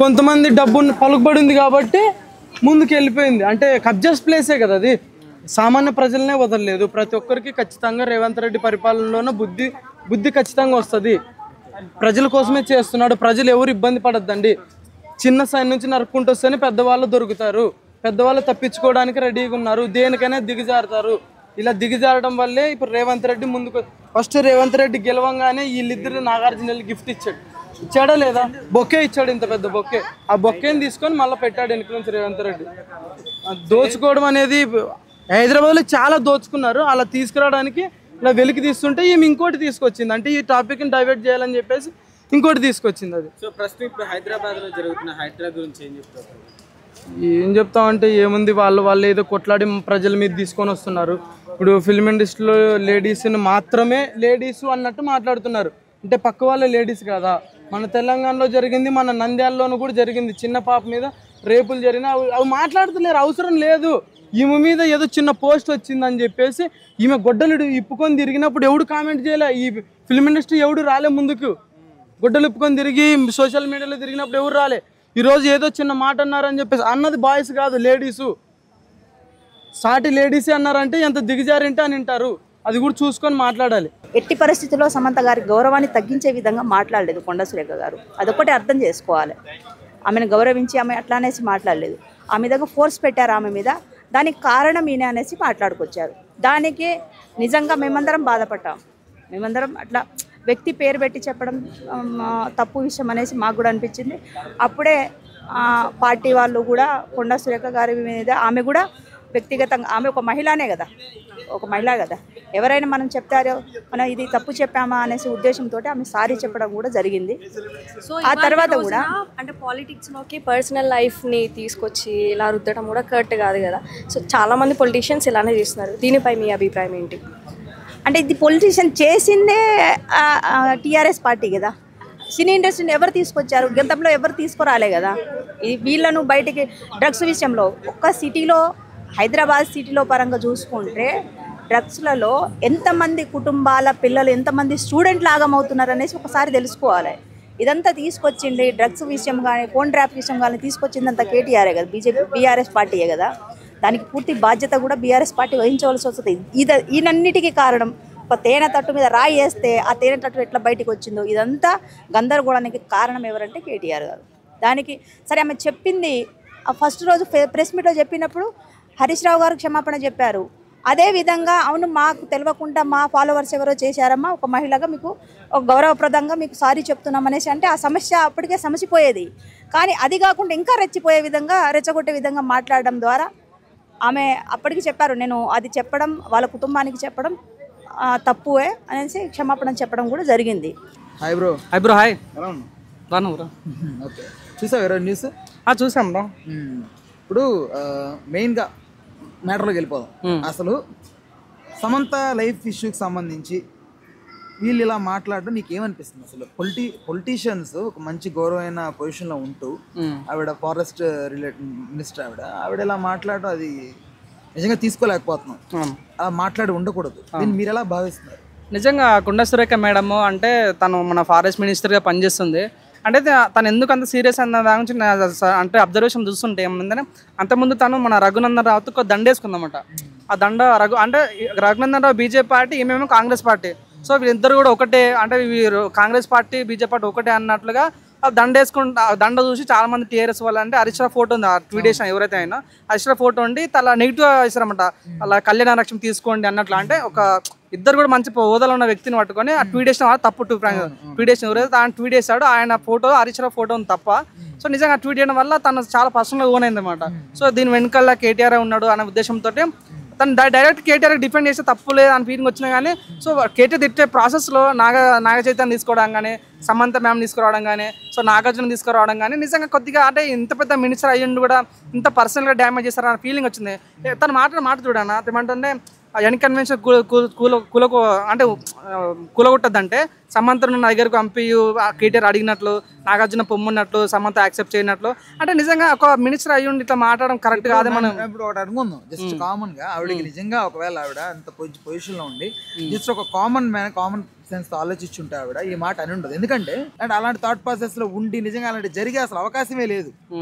కొంతమంది డబ్బు పలుకుబడి ఉంది కాబట్టి ముందుకు వెళ్ళిపోయింది. అంటే కబ్జాస్ ప్లేసే కదా అది, సామాన్య ప్రజలనే వదలలేదు. ప్రతి ఒక్కరికి ఖచ్చితంగా రేవంత్ రెడ్డి పరిపాలనలోనే బుద్ధి ఖచ్చితంగా వస్తుంది. ప్రజల కోసమే చేస్తున్నాడు. ప్రజలు ఎవరు ఇబ్బంది పడద్దండి. చిన్న స్థాయి నుంచి నరుక్కుంటూ వస్తేనే పెద్దవాళ్ళు దొరుకుతారు. పెద్దవాళ్ళు తప్పించుకోవడానికి రెడీగా ఉన్నారు. దేనికైనా దిగజారుతారు. ఇలా దిగజారడం వల్లే ఇప్పుడు రేవంత్ రెడ్డి ముందుకు. ఫస్ట్ రేవంత్ రెడ్డి గెలవంగానే వీళ్ళిద్దరు నాగార్జునకి గిఫ్ట్ ఇచ్చాడా లేదా? బొక్కే ఇచ్చాడు, ఇంత పెద్ద బొక్కే. ఆ బొక్కేని తీసుకొని మళ్ళీ పెట్టాడు వెనుక నుంచి రేవంత్ రెడ్డి. దోచుకోవడం అనేది హైదరాబాద్లో చాలా దోచుకున్నారు. అలా తీసుకురావడానికి ఇలా వెలికి తీస్తుంటే ఈమె ఇంకోటి తీసుకొచ్చింది. అంటే ఈ టాపిక్ని డైవర్ట్ చేయాలని చెప్పేసి ఇంకోటి తీసుకొచ్చింది అది. సో ప్రస్తుతం ఇప్పుడు హైదరాబాద్లో జరుగుతున్న హైడ్రా గురించి ఏం చెప్తామంటే ఏముంది, వాళ్ళు ఏదో కొట్లాడి ప్రజల మీద తీసుకొని వస్తున్నారు. ఇప్పుడు ఫిల్మ్ ఇండస్ట్రీలో లేడీస్ని మాత్రమే లేడీస్ అన్నట్టు మాట్లాడుతున్నారు. అంటే పక్క వాళ్ళ లేడీస్ కదా. మన తెలంగాణలో జరిగింది, మన నంద్యాలలోనూ కూడా జరిగింది. చిన్న పాప మీద రేపులు జరిగినా అవి మాట్లాడుతులేరు. అవసరం లేదు. ఈమె మీద ఏదో చిన్న పోస్ట్ వచ్చిందని చెప్పేసి ఈమె గొడ్డలు ఇప్పుకొని తిరిగినప్పుడు ఎవడు కామెంట్ చేయలే. ఈ ఫిల్మ్ ఇండస్ట్రీ ఎవడు రాలే ముందుకు. గొడ్డలు ఇప్పుకొని తిరిగి సోషల్ మీడియాలో తిరిగినప్పుడు ఎవరు రాలే. ఈరోజు ఏదో చిన్న మాట అన్నారని చెప్పేసి, అన్నది బాయ్స్ కాదు లేడీసు. సాటి లేడీసే అన్నారంటే ఎంత దిగజారింటే అని వింటారు. అది కూడా చూసుకొని మాట్లాడాలి. ఎట్టి పరిస్థితుల్లో సమంత గారి గౌరవాన్ని తగ్గించే విధంగా మాట్లాడలేదు కొండా సురేఖ గారు. అదొకటి అర్థం చేసుకోవాలి. ఆమెను గౌరవించి ఆమె అట్లా అనేసి మాట్లాడలేదు. ఆమె దగ్గర ఫోర్స్ పెట్టారు ఆమె మీద. దానికి కారణం ఈయన అనేసి మాట్లాడుకొచ్చారు. దానికి నిజంగా మేమందరం బాధపడ్డాం. మేమందరం అట్లా వ్యక్తి పేరు పెట్టి చెప్పడం తప్పు విషయం అనేసి మాకు కూడా అనిపించింది. అప్పుడే పార్టీ వాళ్ళు కూడా కొండా సురేఖ గారి మీద ఆమె కూడా వ్యక్తిగతంగా, ఆమె ఒక మహిళనే కదా, ఒక మహిళ కదా, ఎవరైనా మనం చెప్తారో మనం ఇది తప్పు చెప్పామా అనేసి ఉద్దేశంతో ఆమె సారీ చెప్పడం కూడా జరిగింది. సో ఆ తర్వాత కూడా అంటే పాలిటిక్స్లోకి పర్సనల్ లైఫ్ని తీసుకొచ్చి ఇలా రుద్దడం కూడా కరెక్ట్ కాదు కదా. సో చాలామంది పొలిటీషియన్స్ ఇలానే చేస్తున్నారు. దీనిపై మీ అభిప్రాయం ఏంటి? అంటే ఇది పొలిటీషియన్ చేసిందే టీఆర్ఎస్ పార్టీ కదా. సినీ ఇండస్ట్రీని ఎవరు తీసుకొచ్చారు? గతంలో ఎవరు తీసుకురాలే కదా. ఇది వీళ్ళను బయటికి డ్రగ్స్ విషయంలో ఒక్క సిటీలో, హైదరాబాద్ సిటీలో పరంగా చూసుకుంటే డ్రగ్స్లలో ఎంతమంది కుటుంబాల పిల్లలు, ఎంతమంది స్టూడెంట్లు ఆగమవుతున్నారు అనేసి ఒకసారి తెలుసుకోవాలి. ఇదంతా తీసుకొచ్చింది డ్రగ్స్ విషయం కానీ, ఫోన్ ట్రాప్ విషయం కానీ తీసుకొచ్చిందంతా కేటీఆరే కదా, బీఆర్ఎస్ పార్టీయే కదా. దానికి పూర్తి బాధ్యత కూడా బీఆర్ఎస్ పార్టీ వహించవలసి వస్తుంది. ఈయనన్నిటికీ కారణం ఒక తేనె తట్టు మీద రాయి వేస్తే ఆ తేనె తట్టు ఎట్లా బయటకు వచ్చిందో ఇదంతా గందరగోళానికి కారణం ఎవరంటే కేటీఆర్ గారు. దానికి సరే ఆమె చెప్పింది ఫస్ట్ రోజు ప్రెస్ మీట్లో చెప్పినప్పుడు హరీష్ రావు గారు క్షమాపణ చెప్పారు. అదేవిధంగా అవును మాకు తెలియకుండా మా ఫాలోవర్స్ ఎవరో చేశారమ్మా, ఒక మహిళగా మీకు ఒక గౌరవప్రదంగా మీకు సారీ చెప్తున్నాం అనేసి అంటే ఆ సమస్య అప్పటికే సమసిపోయేది. కానీ అది కాకుండా ఇంకా రెచ్చిపోయే విధంగా, రెచ్చగొట్టే విధంగా మాట్లాడడం ద్వారా ఆమె అప్పటికి చెప్పారు, నేను అది చెప్పడం వాళ్ళ కుటుంబానికి చెప్పడం తప్పువే అనేసి క్షమాపణ చెప్పడం కూడా జరిగింది. Hi bro. Hi bro. Hi. రాను బ్రో. ఓకే, చూసావు ఎవరో న్యూస్? చూసాం బ్రో. ఇప్పుడు మెయిన్గా మ్యాటర్లోకి వెళ్ళిపోదాం. అసలు సమంత లైఫ్ ఇష్యూకి సంబంధించి వీళ్ళు ఇలా మాట్లాడడం నీకు ఏమనిపిస్తుంది? అసలు పొలిటీషియన్స్ ఒక మంచి గౌరవమైన పొజిషన్లో ఉంటూ ఆవిడ ఫారెస్ట్ మినిస్టర్ ఆవిడ ఇలా మాట్లాడడం అది నిజంగా తీసుకోలేకపోతున్నాం. అలా మాట్లాడి ఉండకూడదు. దీన్ని మీరు ఎలా భావిస్తున్నారు? నిజంగా కొండా సురేఖ మేడము అంటే తను మన ఫారెస్ట్ మినిస్టర్గా పనిచేస్తుంది. అంటే తను ఎందుకు అంత సీరియస్ అన్న దాని గురించి అంటే అబ్జర్వేషన్ చూస్తుంటే ఏమంటే, అంతకుముందు తను మన రఘునందన్ రావుతో దండేసుకుందన్నమాట. ఆ దండ అంటే రఘునందన్ రావు బీజేపీ పార్టీ, ఈమెమో కాంగ్రెస్ పార్టీ. సో వీళ్ళిద్దరు కూడా ఒకటే, అంటే వీరు కాంగ్రెస్ పార్టీ బీజేపీ పార్టీ ఒకటే అన్నట్లుగా దండ చూసి చాలా మంది టీఆర్ఎస్ వాళ్ళు అంటే హరీష్ రావు ఫోటో ఉంది, ఆ ట్వీట్ ఎవరైతే అయినా హరీష్ రావు ఫోటో ఉండి అలా నెగిటివ్గా వేసారన్నమాట. అలా కళ్యాణ రక్షణ తీసుకోండి అన్నట్లు. అంటే ఒక ఇద్దరు కూడా మంచి హోదాలో ఉన్న వ్యక్తిని పట్టుకొని ఆ ట్వీట్ వేసిన తప్పు ట్వీట్ వేసిన ఎవరైతే ఆయన ట్వీట్ వేసాడు, ఆయన ఫోటో హరీష్ రావు ఫోటో ఉంది తప్ప. సో నిజంగా ట్వీట్ చేయడం వల్ల తను చాలా పర్సనల్గా ఓన్ అయింది అనమాట. సో దీని వెనకాల కేటీఆర్ ఉన్నాడు అనే ఉద్దేశంతో తను డైరెక్ట్ కేటీఆర్ డిఫెండ్ చేస్తే తప్పు లేదు అని ఫీలింగ్ వచ్చినా కానీ, సో కేటీఆర్ తిట్టే ప్రాసెస్లో నాగ చైతన్యం తీసుకోవడం కానీ, సమంత మ్యామ్ తీసుకురావడం కానీ, సో నాగార్జున తీసుకురావడం కానీ నిజంగా కొద్దిగా అంటే ఇంత పెద్ద మినిస్టర్ అయ్యిండు కూడా ఇంత పర్సనల్గా డ్యామేజ్ చేస్తారన్న ఫీలింగ్ వచ్చింది. తను మాట చూడన్నా ఏమంటుంటే ఎన్ కన్వెన్షన్ అంటే కూలగొట్టద్దంటే సమంతను నా దగ్గరకు పంపి కేటీఆర్ అడిగినట్లు, నాగార్జున పొమ్మున్నట్లు, సమంత యాక్సెప్ట్ చేయనట్లు. అంటే నిజంగా ఒక మినిస్టర్ అయ్యుండి ఇట్లా మాట్లాడడం కరెక్ట్ కాదు. మనం ఇప్పుడు ఒకటి అనుకుందాం, జస్ట్ కామన్ గా ఆవిడకి నిజంగా ఒకవేళ ఆవిడ అంత పొజిషన్ లో ఉండి జస్ట్ ఒక కామన్ సెన్స్ తో ఆలోచించుంటే ఆవిడ ఈ మాట అని ఉండదు. ఎందుకంటే అండ్ అలాంటి థాట్ ప్రాసెస్ లో ఉండి నిజంగా అలాంటి జరిగే అసలు అవకాశమే లేదు.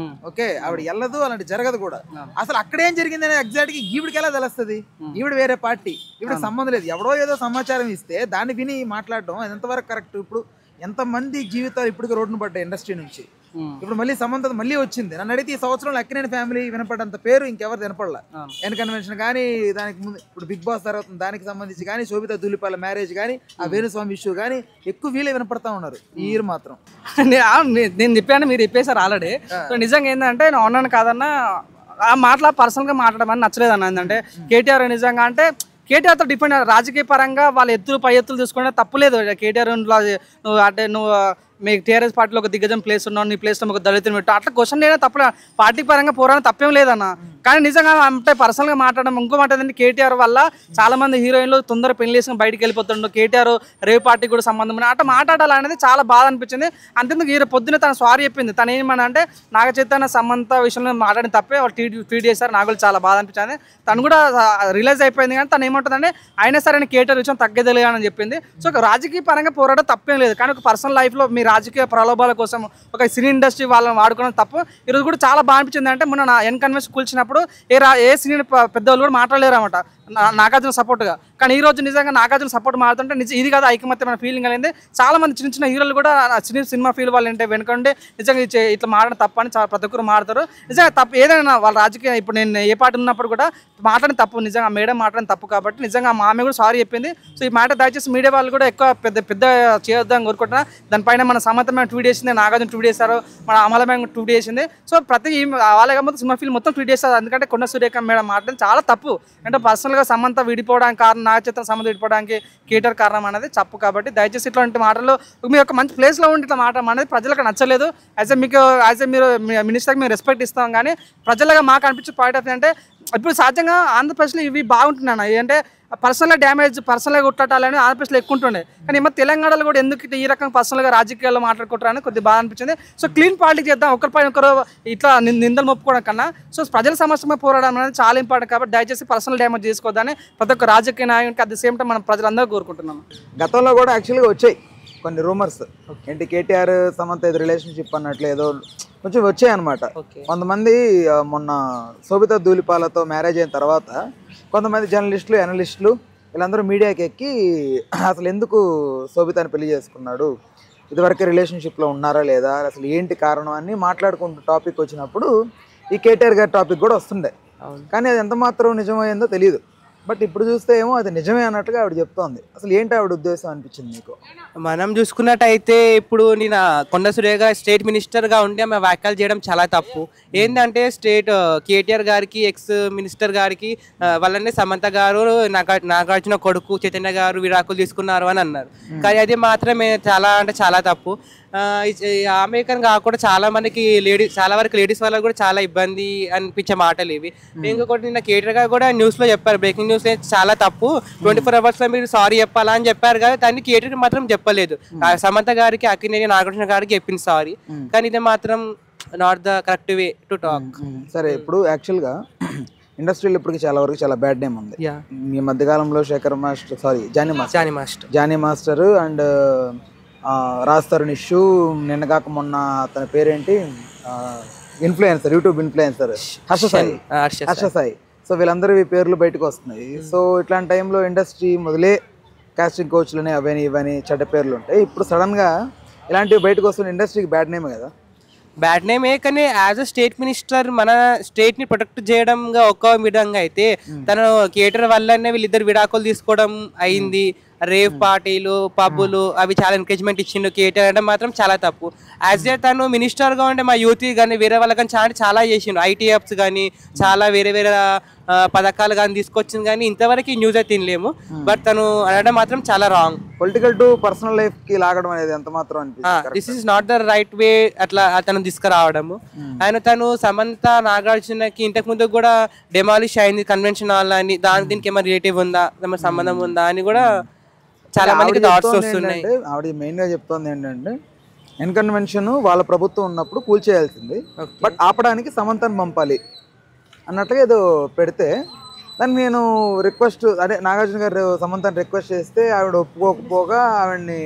ఓకే, ఆవిడ వెళ్ళదు, అలాంటి జరగదు కూడా. అసలు అక్కడేం జరిగింది అనేది ఎగ్జాక్ట్ గా ఈవిడికి ఎలా తెలుస్తుంది? ఈవిడ వేరే పార్టీ, ఈవిడకి సంబంధం లేదు. ఎవడో ఏదో సమాచారం ఇస్తే దాన్ని విని మాట్లాడడం ఎంతవరకు కరెక్ట్? ఇప్పుడు ఎంతమంది జీవితాలు ఇప్పటికి రోడ్డును పడ్డాయి ఇండస్ట్రీ నుంచి. ఇప్పుడు మళ్ళీ సమంత మళ్ళీ వచ్చింది. నన్ను అడిగితే ఈ సంవత్సరంలో అక్కినేని ఫ్యామిలీ వినపడంత పేరు ఇంకెవరు వినపడలా. ఎన్ కన్వెన్షన్ కానీ, దానికి ముందు ఇప్పుడు బిగ్ బాస్ తర్వాత దానికి సంబంధించి కానీ, శోభితా ధూళిపాల మ్యారేజ్ కానీ, ఆ వేణుస్వామి ఇష్యూ కానీ ఎక్కువ వీళ్ళే వినపడతా ఉన్నారు ఈ ఇయర్ మాత్రం. నేను చెప్పాను, మీరు చెప్పేశారు ఆల్రెడీ. సో నిజంగా ఏంటంటే నేను అవునాను కాదన్నా ఆ మాటలా పర్సనల్గా మాట్లాడమని నచ్చలేదు అన్న. ఏంటంటే కేటీఆర్ నిజంగా అంటే కేటీఆర్తో డిపెండ్ రాజకీయ పరంగా వాళ్ళ ఎత్తులు పై ఎత్తులు తీసుకుంటే తప్పులేదు. కేటీఆర్ నువ్వు అంటే నువ్వు మీ టీఆర్ఎస్ పార్టీలో ఒక దిగ్గజం ప్లేస్ ఉన్నావు, నీ ప్లేస్లో ఒక దళితులు పెట్టు, అట్లా క్వశ్చన్ లేదా తప్పలే. పార్టీ పరంగా పోరాటం తప్పేం లేదన్న. కానీ నిజంగా అంటే పర్సనల్గా మాట్లాడడం ఇంకో మాట ఏంటంటే కేటీఆర్ వల్ల చాలా మంది హీరోయిన్లు తొందర పెళ్లి చేసుకుని బయటికి వెళ్ళిపోతుండ్రు. కేటీఆర్ రేవ్ పార్టీకి కూడా సంబంధం అట్లా మాట్లాడాలనేది చాలా బాధ అనిపించింది. అంతేందుకు ఈ పొద్దున తను సారీ చెప్పింది. తను ఏమన్నా అంటే నాగ చైతన్య సమంత విషయంలో మాట్లాడిన తప్పే వాళ్ళు ట్వీట్ చేశారు. నాకు కూడా చాలా బాధ అనిపించింది. తను కూడా రిలైజ్ అయిపోయింది. కానీ తను ఏమంటుందంటే అయినా సరే కేటీఆర్ విషయం తగ్గేది అని చెప్పింది. సో రాజకీయ పరంగా పోరాటం తప్పేం లేదు. కానీ ఒక పర్సనల్ లైఫ్లో మీ రాజకీయ ప్రలోభాల కోసం ఒక సినీ ఇండస్ట్రీ వాళ్ళని వాడుకోవడం తప్పు. ఈరోజు కూడా చాలా బాగా అనిపించింది. అంటే మొన్న ఎన్ కన్వెన్షన్ కూల్చినప్పుడు ఏ సినీ పెద్దవాళ్ళు కూడా మాట్లాడలేరు అన్నమాట నాగార్జున సపోర్ట్గా. కానీ ఈ రోజు నిజంగా నాగార్జున సపోర్ట్ మారుతుంటే ఇది కాదు ఐకమత్యమైన ఫీలింగ్ అనేది. చాలా మంది చిన్న చిన్న హీరోలు కూడా సినిమా ఫీల్ వాళ్ళు అంటే వెనుకంటే నిజంగా ఇట్లా మాట్లాడడం తప్పని చాలా ప్రతి ఒక్కరు మాట్లాడతారు. నిజంగా తప్పు ఏదైనా వాళ్ళ రాజకీయ ఇప్పుడు నేను ఏ పార్టీ ఉన్నప్పుడు కూడా మాట్లాడిన తప్పు, నిజంగా మేడం మాట్లాడిన తప్పు. కాబట్టి నిజంగా మా ఆమె కూడా సారీ చెప్పింది. సో ఈ మాట దయచేసి మీడియా వాళ్ళు కూడా ఎక్కువ పెద్ద చేయొద్దని కోరుకుంటున్నా. దానిపైన మన సమంతమైన ట్వీట్ చేసింది, నాగార్జున ట్వీట్ చేశారు, మన అమలమైన ట్వీట్ చేసింది. సో ప్రతి వాళ్ళ మొత్తం సినిమా ఫీల్ మొత్తం ట్వీట్ చేస్తారు. ఎందుకంటే కొండ సురేఖ మేడం మాట్లాడింది చాలా తప్పు. అంటే పర్సనల్గా సమంత విడిపోవడానికి కారణం, నాగ చైతన్య సమంత విడిపోవడానికి కేటీఆర్ కారణం అనేది తప్పు. కాబట్టి దయచేసి ఇట్లాంటి మాటలు మీరు ఒక మంచి ప్లేస్లో ఉండి ఇట్లా మాట్లాడడం అనేది ప్రజలకు నచ్చలేదు. మీరు మినిస్టర్కి మేము రెస్పెక్ట్ ఇస్తాం. కానీ ప్రజలుగా మాకు అనిపించే పాయింట్ ఆఫ్ అంటే ఇప్పుడు సహజంగా ఆంధ్రప్రదేశ్లో ఇవి బాగుంటున్నాయి. అంటే పర్సనల్గా డ్యామేజ్, పర్సనల్గా కొట్టాలని ఆంధ్రప్రదేశ్లో ఎక్కువ ఉంటుండే. కానీ ఏమో తెలంగాణలో కూడా ఎందుకు ఈ రకంగా పర్సనల్గా రాజకీయాల్లో మాట్లాడుకుంటారని కొద్దిగా బాగా అనిపించింది. సో క్లీన్ పాలిటిక్స్ చేద్దాం, ఒకరిపైన ఒకరు ఇట్లా నిందలు మొప్పుకోవడం కన్నా సో ప్రజల సమస్యమే పోరాడడం అనేది చాలా ఇంపార్టెంట్. కాబట్టి దయచేసి పర్సనల్ డ్యామేజ్ చేసుకోవద్దని ప్రతి ఒక్క రాజకీయ నాయకునికి అట్ ది సేమ్ టైం మనం ప్రజలందరూ కోరుకుంటున్నాం. గతంలో కూడా యాక్చువల్గా వచ్చాయి కొన్ని రూమర్స్, ఏంటి కేటీఆర్ సమంత ఏదో రిలేషన్షిప్ అన్నట్లు ఏదో కొంచెం వచ్చాయి అనమాట. కొంతమంది మొన్న శోభితా ధూళిపాలతో మ్యారేజ్ అయిన తర్వాత కొంతమంది జర్నలిస్టులు, అనలిస్టులు వీళ్ళందరూ మీడియాకి ఎక్కి అసలు ఎందుకు శోభితాని పెళ్లి చేసుకున్నాడు, ఇదివరకే రిలేషన్షిప్లో ఉన్నారా లేదా, అసలు ఏంటి కారణం అని మాట్లాడుకుంటూ టాపిక్ వచ్చినప్పుడు ఈ కేటీఆర్ గారి టాపిక్ కూడా వస్తుండే. కానీ అది ఎంత మాత్రం నిజమైందో తెలియదు. బట్ ఇప్పుడు చూస్తే ఏమో అది నిజమే అన్నట్టుగా ఆవిడ చెప్తోంది. అసలు ఏంటి ఆవిడ ఉద్దేశం అనిపించింది మీకు? మనం చూసుకున్నట్టయితే ఇప్పుడు నేను కొండ సురేఖ స్టేట్ మినిస్టర్గా ఉండి ఆమె వ్యాఖ్యలు చేయడం చాలా తప్పు. ఏంటంటే కేటీఆర్ గారికి, ఎక్స్ మినిస్టర్ గారికి వాళ్ళని సమంత గారు నాగార్జున కొడుకు చైతన్య గారు విడాకులు తీసుకున్నారు అని అన్నారు. కానీ అది మాత్రమే చాలా అంటే చాలా తప్పు. అమెరికన్ కాకుండా చాలా వరకు లేడీస్ వాళ్ళకి కూడా చాలా ఇబ్బంది అనిపించే మాటలు ఇవి. ఇంకొకటి నిన్న కేటీఆర్ గారు కూడా న్యూస్లో చెప్పారు, బ్రేకింగ్ న్యూస్ చాలా తప్పు, 24 hours మీరు సారీ చెప్పాలా అని చెప్పారు. కానీ దాన్ని కేటీఆర్ మాత్రం చెప్పలేదు. సమంత గారికి, అక్కినేని నాగార్జున గారికి చెప్పింది సారీ. కానీ ఇది మాత్రం not the correct way to talk. సరే, ఇప్పుడు యాక్చువల్గా ఇండస్ట్రీలో ఇప్పటికి చాలా వరకు చాలా బ్యాడ్ నేమ్ ఉంది. ఈ మధ్యకాలంలో జానీ మాస్టర్ అండ్ రాస్తారు ఇష్యూ, నిన్న కాక మొన్న అతని పేరేంటి influencer, YouTube influencer Harsha Sai. So వీళ్ళందరూ ఈ పేర్లు బయటకు వస్తున్నాయి. సో ఇట్లాంటి టైంలో ఇండస్ట్రీ మొదలే కాస్టింగ్ కోచ్లని అవని ఇవని చెడ్డ పేర్లు ఉంటాయి. ఇప్పుడు సడన్గా ఇలాంటివి బయటకు వస్తున్న ఇండస్ట్రీకి బ్యాడ్ నేమే కదా? బ్యాడ్ నేమే. కానీ యాజ్ అ స్టేట్ మినిస్టర్ మన స్టేట్ని ప్రొటెక్ట్ చేయడంగా ఒక విధంగా అయితే తను కేటీఆర్ వల్లనే వీళ్ళిద్దరు విడాకులు తీసుకోవడం అయింది. రేవ్ పార్టీలు, పబ్బులు అవి చాలా ఎంకరేజ్మెంట్ ఇచ్చిండు కేటీఆర్ అంటే మాత్రం చాలా తప్పు. యాజ్ ఏ తను మినిస్టర్గా ఉంటే మా యూత్ కానీ వేరే వాళ్ళకి కానీ చాలా చేసిండు. ఐటీఎఫ్స్ కానీ చాలా వేరే పథకాలు కానీ తీసుకొచ్చింది. కానీ ఇంతవరకు న్యూస్ అయితే తినలేము. బట్ తను అనడం మాత్రం చాలా wrong. Political to personal life కి లాగడం అనేది ఎంత మాత్రం అనిపిస్తుంది. This is not the right way అట్లా తను తీసుకురావడము. తను సమంత నాగార్జునకి ఇంతకు ముందు కూడా డెమాలిష్ అయింది కన్వెన్షన్ హాల్ అని, దీనికి ఏమైనా రిలేటివ్ ఉందా, ఏమైనా సంబంధం ఉందా అని కూడా చాలా మందికి థాట్స్ వస్తున్నాయి. ఆవిడ మెయిన్ గా చెప్తోంది ఏంటంటే ఎన్ కన్వెన్షన్ వాళ్ళ ప్రభుత్వం ఉన్నప్పుడు కూల్చేయాల్సింది, బట్ ఆపడానికి సమంతను పంపాలి అన్నట్టుగా ఏదో పెడితే దాన్ని నేను రిక్వెస్ట్ అదే నాగార్జున గారు సమంతని రిక్వెస్ట్ చేస్తే ఆవిడ ఒప్పుకోకపోగా ఆవిడని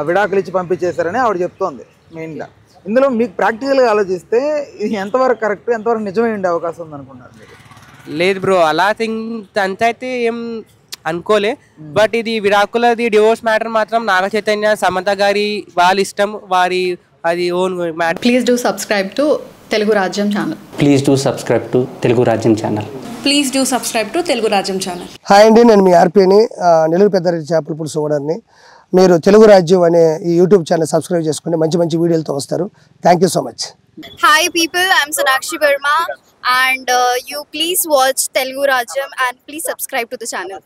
విడాకులు ఇచ్చి పంపించేశారని ఆవిడ చెప్తోంది మెయిన్గా. ఇందులో మీకు ప్రాక్టికల్గా ఆలోచిస్తే ఇది ఎంతవరకు కరెక్ట్, ఎంతవరకు నిజమై ఉండే అవకాశం ఉంది అనుకున్నారు మీరు? లేదు బ్రో, అలా అంత అయితే ఏం అనుకోలే. బట్ ఇది విడాకులది డివోర్స్ మ్యాటర్ మాత్రం నాగ చైతన్య సమంత గారి వాళ్ళ ఇష్టం, వారి అది own matter. Please do subscribe to Telugu Rajyam channel. Please do subscribe to Telugu Rajyam channel. Please do subscribe to Telugu Rajyam channel. Hi అండి, నేను మీ ఆర్పీని, నెల్లూరు పెద్దారెడ్డి చేపల పులుసు ఓనర్ని. మీరు తెలుగు రాజ్యం అనే ఈ యూట్యూబ్ ఛానల్ సబ్స్క్రైబ్ చేసుకుని మంచి మంచి వీడియోలతో వస్తారు. Thank you so much. Hi people, I'm Sonakshi Verma and you please watch Telugu Rajyam and please subscribe to the channel.